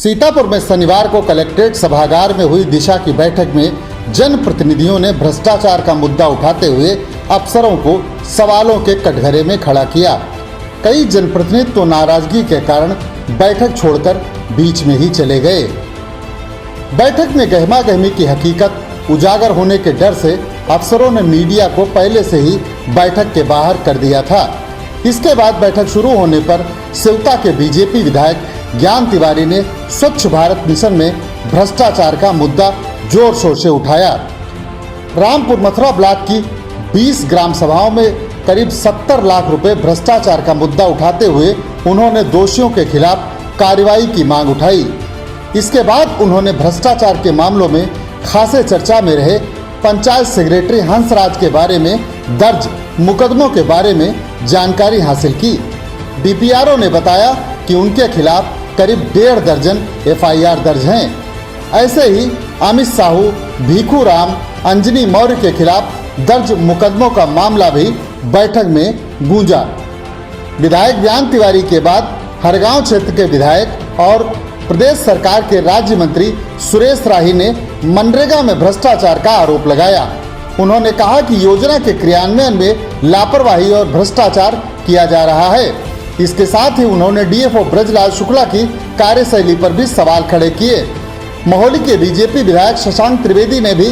सीतापुर में शनिवार को कलेक्ट्रेट सभागार में हुई दिशा की बैठक में जनप्रतिनिधियों ने भ्रष्टाचार का मुद्दा उठाते हुए अफसरों को सवालों के कटघरे में खड़ा किया। कई जनप्रतिनिधि तो नाराजगी के कारण बैठक छोड़कर बीच में ही चले गए। बैठक में गहमागहमी की हकीकत उजागर होने के डर से अफसरों ने मीडिया को पहले से ही बैठक के बाहर कर दिया था। इसके बाद बैठक शुरू होने पर सेवता के बीजेपी विधायक ज्ञान तिवारी ने स्वच्छ भारत मिशन में भ्रष्टाचार का मुद्दा जोर शोर से उठाया। रामपुर मथुरा ब्लॉक की 20 ग्राम सभाओं में करीब 70 लाख रुपए भ्रष्टाचार का मुद्दा उठाते हुए उन्होंने दोषियों के खिलाफ कार्रवाई की मांग उठाई। इसके बाद उन्होंने भ्रष्टाचार के मामलों में खासे चर्चा में रहे पंचायत सेक्रेटरी हंसराज के बारे में दर्ज मुकदमों के बारे में जानकारी हासिल की। डीपीआरओ ने बताया कि उनके खिलाफ करीब 1.5 दर्जन एफआईआर दर्ज हैं। ऐसे ही अमित साहू, भीखू राम, अंजनी मौर्य के खिलाफ दर्ज मुकदमों का मामला भी बैठक में गूंजा। विधायक ज्ञान तिवारी के बाद हरगांव क्षेत्र के विधायक और प्रदेश सरकार के राज्य मंत्री सुरेश राही ने मनरेगा में भ्रष्टाचार का आरोप लगाया। उन्होंने कहा कि योजना के क्रियान्वयन में लापरवाही और भ्रष्टाचार किया जा रहा है। इसके साथ ही उन्होंने डीएफओ ब्रजलाल शुक्ला की कार्यशैली पर भी सवाल खड़े किए। महोली के बीजेपी विधायक शशांक त्रिवेदी ने भी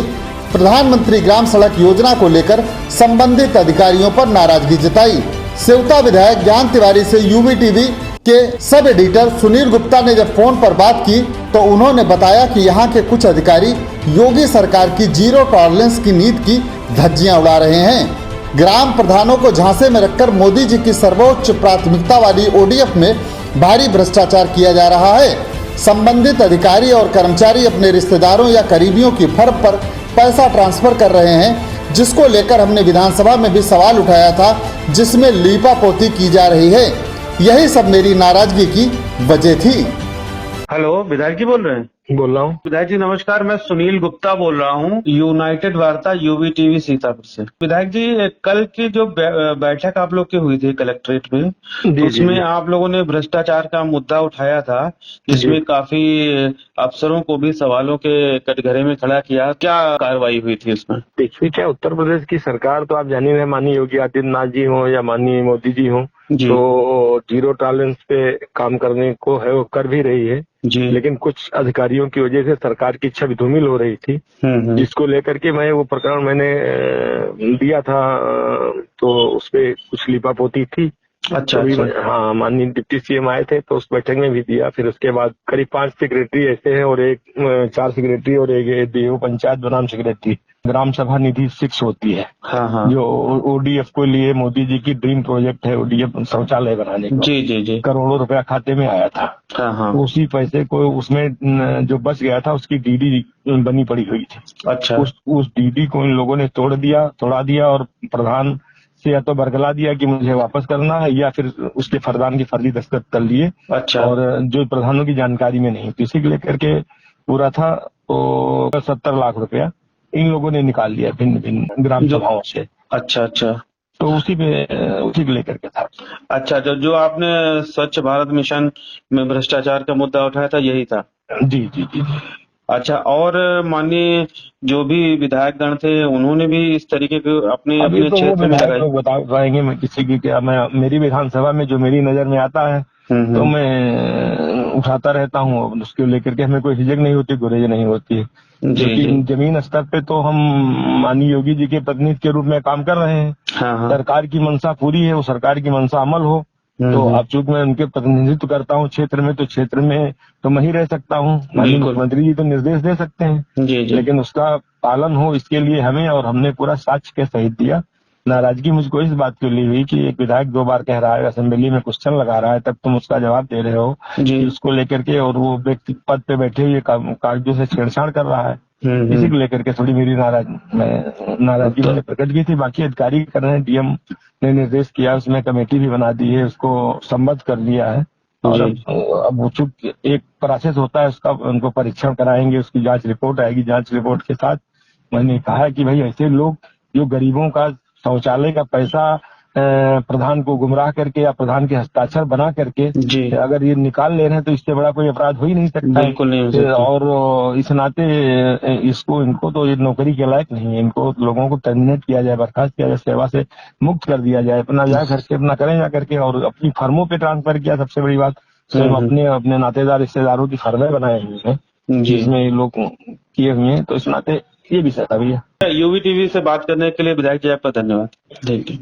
प्रधानमंत्री ग्राम सड़क योजना को लेकर संबंधित अधिकारियों पर नाराजगी जताई। सेवता विधायक ज्ञान तिवारी से यूवी टीवी के सब एडिटर सुनील गुप्ता ने जब फोन पर बात की तो उन्होंने बताया कि यहाँ के कुछ अधिकारी योगी सरकार की जीरो टॉलरेंस की नीति की धज्जियां उड़ा रहे हैं। ग्राम प्रधानों को झांसे में रखकर मोदी जी की सर्वोच्च प्राथमिकता वाली ओडीएफ में भारी भ्रष्टाचार किया जा रहा है। संबंधित अधिकारी और कर्मचारी अपने रिश्तेदारों या करीबियों की फर्म पर पैसा ट्रांसफर कर रहे हैं, जिसको लेकर हमने विधानसभा में भी सवाल उठाया था, जिसमें लीपापोती की जा रही है। यही सब मेरी नाराजगी की वजह थी। हेलो, विधायक जी बोल रहे हैं? बोल रहा हूँ। विधायक जी नमस्कार, मैं सुनील गुप्ता बोल रहा हूँ, यूनाइटेड वार्ता यूवी टीवी सीतापुर से। विधायक जी, कल की जो बैठक आप लोग की हुई थी कलेक्ट्रेट में, उसमें आप लोगों ने भ्रष्टाचार का मुद्दा उठाया था, जिसमें काफी अफसरों को भी सवालों के कटघरे में खड़ा किया। क्या कार्रवाई हुई थी उसमें? देखिए, क्या उत्तर प्रदेश की सरकार तो आप जानिए, माननीय योगी आदित्यनाथ जी हो या माननीय मोदी जी हो, तो जीरो टॉलरेंस पे काम करने को है वो कर भी रही है जी। लेकिन कुछ अधिकारियों की वजह से सरकार की छवि धूमिल हो रही थी, जिसको लेकर के मैं वो प्रकरण मैंने दिया था, तो उसपे कुछ लिपापोती थी। अच्छा, हाँ, माननीय डिप्टी सीएम आए थे तो उस बैठक में भी दिया। फिर उसके बाद करीब 5 सेक्रेटरी ऐसे हैं और 4 सेक्रेटरी और एक डीओ पंचायत बनाम सेक्रेटरी। ग्राम सभा निधि 6 होती है। हाँ। जो ओडीएफ को लिए मोदी जी की ड्रीम प्रोजेक्ट है, ओडीएफ शौचालय बनाने का। जी। करोड़ों रुपया खाते में आया था। हाँ। उसी पैसे को उसमें जो बच गया था उसकी डीडी बनी पड़ी हुई थी। अच्छा। उस डीडी को इन लोगों ने तोड़ा दिया और प्रधान से या तो बरगला दिया कि मुझे वापस करना है, या फिर उसके फरमान की फर्जी दस्तखत कर लिए। अच्छा। और जो प्रधानों की जानकारी में नहीं, इसी को लेकर के पूरा था तो 70 लाख रुपया इन लोगों ने निकाल लिया भिन्न भिन्न ग्राम सभाओं से। अच्छा। तो उसी को लेकर के था। अच्छा, जो आपने स्वच्छ भारत मिशन में भ्रष्टाचार का मुद्दा उठाया था, यही था? जी। अच्छा, और माननीय जो भी विधायक गण थे उन्होंने भी इस तरीके के अपने क्षेत्र में लगाए? बता पाएंगे, मैं किसी की क्या, मैं मेरी विधानसभा में जो मेरी नजर में आता है तो मैं उठाता रहता हूँ। उसको लेकर के हमें कोई हिचक नहीं होती, गुरेज नहीं होती है। लेकिन जमीन स्तर पे तो हम माननीय योगी जी के प्रतिनिधि के रूप में काम कर रहे हैं। हाँ। सरकार की मंशा पूरी है, वो सरकार की मंशा अमल हो। तो अब चूंकि मैं उनके प्रतिनिधित्व करता हूँ क्षेत्र में, तो क्षेत्र में तो मैं ही रह सकता हूँ। माननीय मुख्यमंत्री जी तो निर्देश दे सकते हैं जी। लेकिन उसका पालन हो, इसके लिए हमें, और हमने पूरा साक्ष्य के सहित दिया। नाराजगी मुझको इस बात के लिए हुई कि एक विधायक 2 बार कह रहा है, असेंबली में क्वेश्चन लगा रहा है, तब तुम उसका जवाब दे रहे हो कि उसको लेकर के, और वो व्यक्ति पद पे बैठे हुए कागजों से छेड़छाड़ कर रहा है। इसी को लेकर के थोड़ी मेरी नाराजगी मैंने प्रकट की थी। बाकी अधिकारी कर रहे हैं, डीएम ने निर्देश किया, उसमें कमेटी भी बना दी है, उसको संबद्ध कर लिया है। और अब चूंकि एक प्रोसेस होता है उसका, उनको परीक्षण कराएंगे, उसकी जांच रिपोर्ट आएगी। जांच रिपोर्ट के साथ मैंने कहा कि भाई ऐसे लोग जो गरीबों का शौचालय का पैसा प्रधान को गुमराह करके या प्रधान के हस्ताक्षर बना करके जी अगर ये निकाल ले रहे हैं तो इससे बड़ा कोई अपराध हो ही नहीं सकता है। बिल्कुल नहीं हो सकता। और इस नाते इनको तो ये नौकरी के लायक नहीं है, इनको लोगों को टर्मिनेट किया जाए, बर्खास्त किया जाए, सेवा से मुक्त कर दिया जाए, अपना जा घर से अपना करें जा करके, और अपनी फर्मों पे ट्रांसफर किया। सबसे बड़ी बात स्वयं अपने नातेदार रिश्तेदारों की फर्में बनाए हुए हैं जिसमें ये लोग किए हुए हैं, तो इस नाते ये भी सही है। यूवी टीवी से बात करने के लिए विधायक जी आपका धन्यवाद। Thank you.